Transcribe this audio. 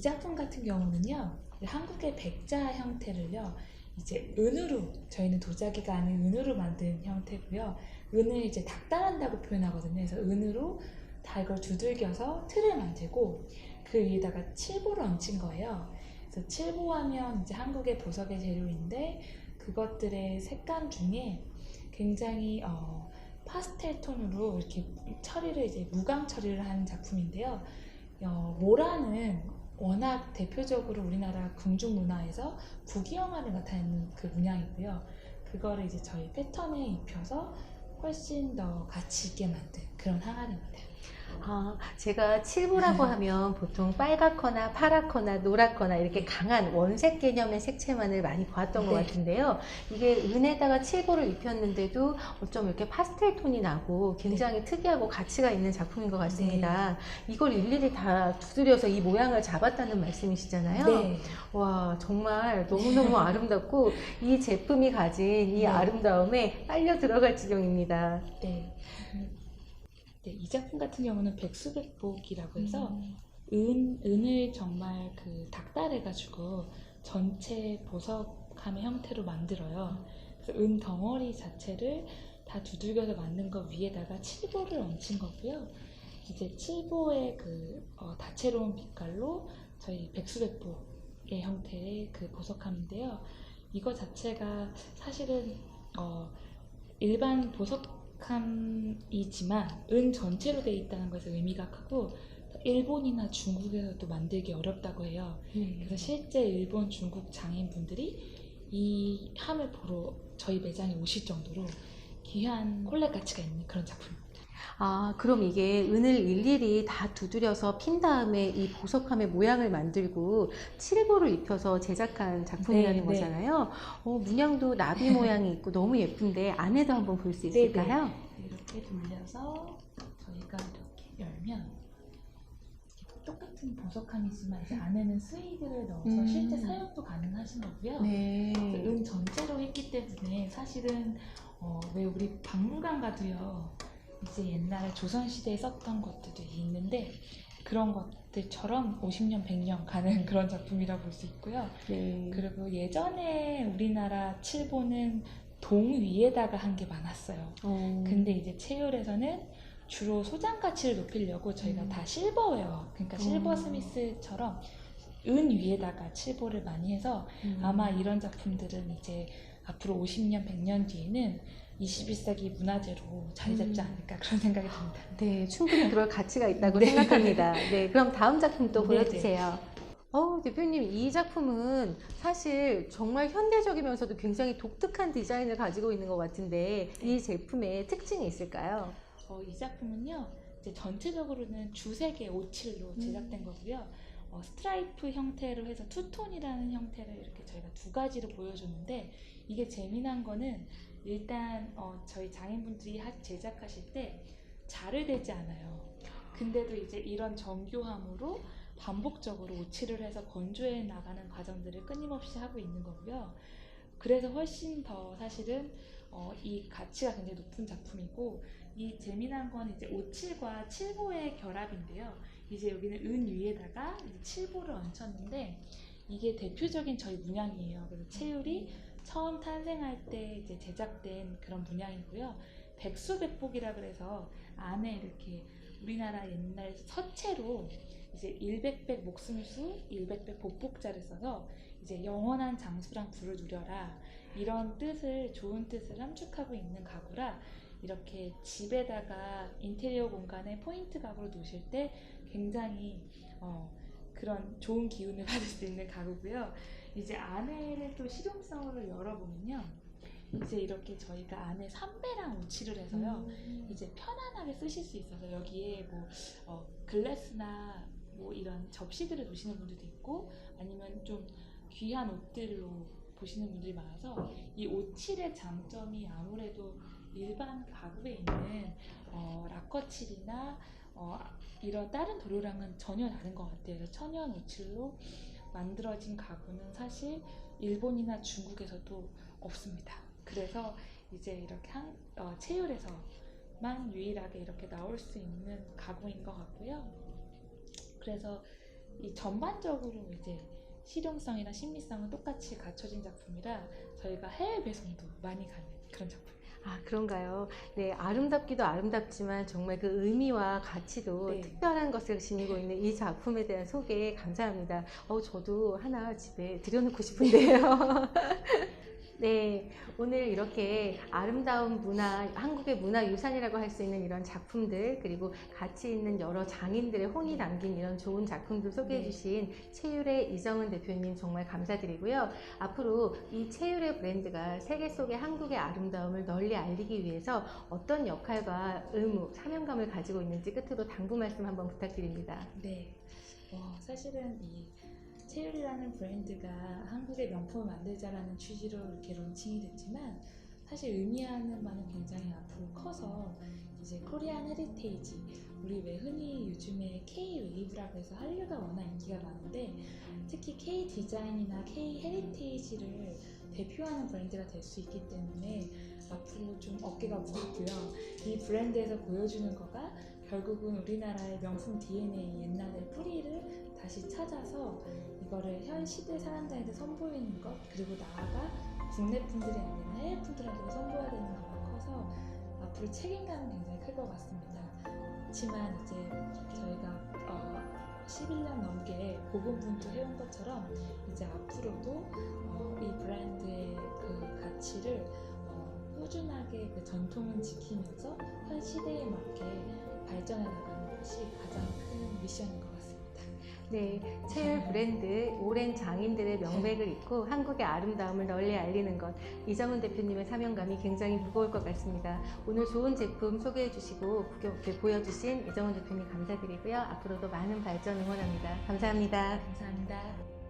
작품 같은 경우는요, 한국의 백자 형태를요, 이제 은으로, 저희는 도자기가 아닌 은으로 만든 형태고요. 은을 이제 닥달한다고 표현하거든요. 그래서 은으로 다 이걸 두들겨서 틀을 만들고 그 위에다가 칠보를 얹힌 거예요. 그래서 칠보하면 이제 한국의 보석의 재료인데 그것들의 색감 중에 굉장히 파스텔 톤으로 이렇게 처리를 이제 무광 처리를 한 작품인데요. 모라는 워낙 대표적으로 우리나라 궁중 문화에서 부귀영화를 나타내는 그 문양이고요. 그거를 이제 저희 패턴에 입혀서 훨씬 더 가치 있게 만든 그런 항아리입니다. 제가 칠보라고 하면 보통 빨갛거나 파랗거나 노랗거나 이렇게 강한 원색 개념의 색채만을 많이 보았던 것 네. 같은데요. 이게 은에다가 칠보를 입혔는데도 어쩜 이렇게 파스텔 톤이 나고 굉장히 특이하고 가치가 있는 작품인 것 같습니다. 이걸 일일이 다 두드려서 이 모양을 잡았다는 말씀이시잖아요. 네. 와, 정말 너무너무 아름답고 이 제품이 가진 이 아름다움에 빨려 들어갈 지경입니다. 네. 네, 이 작품 같은 경우는 백수백복이라고 해서 은을 정말 그 닥달해가지고 전체 보석함의 형태로 만들어요. 그래서 은 덩어리 자체를 다 두들겨서 만든 것 위에다가 칠보를 얹힌 거고요. 이제 칠보의 그 다채로운 빛깔로 저희 백수백복의 형태의 그 보석함인데요. 이거 자체가 사실은 일반 보석함이지만 은 전체로 되어 있다는 것에서 의미가 크고 일본이나 중국에서도 만들기 어렵다고 해요. 그래서 실제 일본, 중국 장인분들이 이 함을 보러 저희 매장에 오실 정도로 귀한 콜렉 가치가 있는 그런 작품입니다. 그럼 이게 은을 일일이 다 두드려서 핀 다음에 이 보석함의 모양을 만들고 칠보를 입혀서 제작한 작품이라는 거잖아요. 문양도 나비 모양이 있고 너무 예쁜데 안에도 한번 볼 수 있을까요? 이렇게 돌려서 저희가 이렇게 열면 똑같은 보석함이지만 이제 안에는 스웨이드를 넣어서 실제 사용도 가능하신 거고요. 은 전체로 했기 때문에 사실은 왜 우리 박물관 가도요, 이제 옛날에 조선시대에 썼던 것들도 있는데 그런 것들처럼 50년, 100년 가는 그런 작품이라고 볼 수 있고요. 그리고 예전에 우리나라 칠보는 동 위에다가 한 게 많았어요. 근데 이제 채율에서는 주로 소장 가치를 높이려고 저희가 다 실버웨어, 그러니까 실버 스미스처럼 은 위에다가 칠보를 많이 해서 아마 이런 작품들은 이제 앞으로 50년, 100년 뒤에는 21세기 문화재로 자리 잡지 않을까 그런 생각이 듭니다. 네, 충분히 그럴 가치가 있다고 생각합니다. 네, 그럼 다음 작품 또 보여주세요. 대표님, 이 작품은 사실 정말 현대적이면서도 굉장히 독특한 디자인을 가지고 있는 것 같은데 이 제품의 특징이 있을까요? 이 작품은요, 이제 전체적으로는 주색의 오칠로 제작된 거고요. 스트라이프 형태로 해서 투톤이라는 형태를 이렇게 저희가 두 가지로 보여줬는데 이게 재미난 거는 일단 저희 장인분들이 제작하실 때 자를 대지 않아요. 근데도 이제 이런 정교함으로 반복적으로 오칠을 해서 건조해 나가는 과정들을 끊임없이 하고 있는 거고요. 그래서 훨씬 더 사실은 이 가치가 굉장히 높은 작품이고, 이 재미난 건 이제 오칠과 칠보의 결합인데요. 이제 여기는 은 위에다가 이제 칠보를 얹혔는데 이게 대표적인 저희 문양이에요. 그래서 채율이 처음 탄생할 때 이제 제작된 그런 문양이고요. 백수백복이라 그래서 안에 이렇게 우리나라 옛날 서체로 이제 일백백 목숨수, 일백백 복복자를 써서 이제 영원한 장수랑 부를 누려라, 이런 뜻을, 좋은 뜻을 함축하고 있는 가구라 이렇게 집에다가 인테리어 공간에 포인트 가구로 놓으실 때 굉장히 그런 좋은 기운을 받을 수 있는 가구고요. 이제 안에를 또 실용성으로 열어보면요, 이제 이렇게 저희가 안에 삼배랑 오칠을 해서요, 이제 편안하게 쓰실 수 있어서 여기에 뭐 글래스나 뭐 이런 접시들을 놓으시는 분들도 있고 아니면 좀 귀한 옷들로 보시는 분들이 많아서 이 오칠의 장점이 아무래도 일반 가구에 있는 락커칠이나 이런 다른 도료랑은 전혀 다른 것 같아요. 그래서 천연 오칠로 만들어진 가구는 사실 일본이나 중국에서도 없습니다. 그래서 이제 이렇게 채율에서만 유일하게 이렇게 나올 수 있는 가구인 것 같고요. 그래서 이 전반적으로 이제 실용성이나 심미성은 똑같이 갖춰진 작품이라 저희가 해외 배송도 많이 가는 그런 작품. 아, 그런가요? 네, 아름답기도 아름답지만 정말 그 의미와 가치도 네. 특별한 것을 지니고 있는 이 작품에 대한 소개 감사합니다. 저도 하나 집에 들여놓고 싶은데요. 네, 오늘 이렇게 아름다운 문화, 한국의 문화유산이라고 할 수 있는 이런 작품들, 그리고 가치 있는 여러 장인들의 혼이 담긴 이런 좋은 작품들 소개해 네. 주신 채율의 이정은 대표님 정말 감사드리고요. 앞으로 이 채율의 브랜드가 세계 속의 한국의 아름다움을 널리 알리기 위해서 어떤 역할과 의무, 사명감을 가지고 있는지 끝으로 당부 말씀 한번 부탁드립니다. 네. 사실은 이 채율이라는 브랜드가 한국의 명품을 만들자라는 취지로 이렇게 론칭이 됐지만 사실 의미하는 바는 굉장히 앞으로 커서 이제 코리안 헤리테이지, 우리 왜 흔히 요즘에 K-웨이브라고 해서 한류가 워낙 인기가 많은데 특히 K-디자인이나 K-헤리테이지를 대표하는 브랜드가 될 수 있기 때문에 앞으로 좀 어깨가 무겁고요. 이 브랜드에서 보여주는 거가 결국은 우리나라의 명품 DNA, 옛날의 뿌리를 다시 찾아서 이거를 현 시대 사람들한테 선보이는 것, 그리고 나아가 국내 분들이 아니라 해외 분들한테 선보여야 되는 거가 커서 앞으로 책임감은 굉장히 클 것 같습니다. 그렇지만 이제 저희가 11년 넘게 고군분투해온 것처럼 이제 앞으로도 이 브랜드의 그 가치를 꾸준하게 그 전통은 지키면서 현 시대에 맞게 발전해 나가는 것이 가장 큰 미션인 것 같습니다. 네, 채율 브랜드 오랜 장인들의 명맥을 잇고 한국의 아름다움을 널리 알리는 것, 이정은 대표님의 사명감이 굉장히 무거울 것 같습니다. 오늘 좋은 제품 소개해 주시고 보여주신 이정은 대표님 감사드리고요. 앞으로도 많은 발전 응원합니다. 감사합니다. 감사합니다.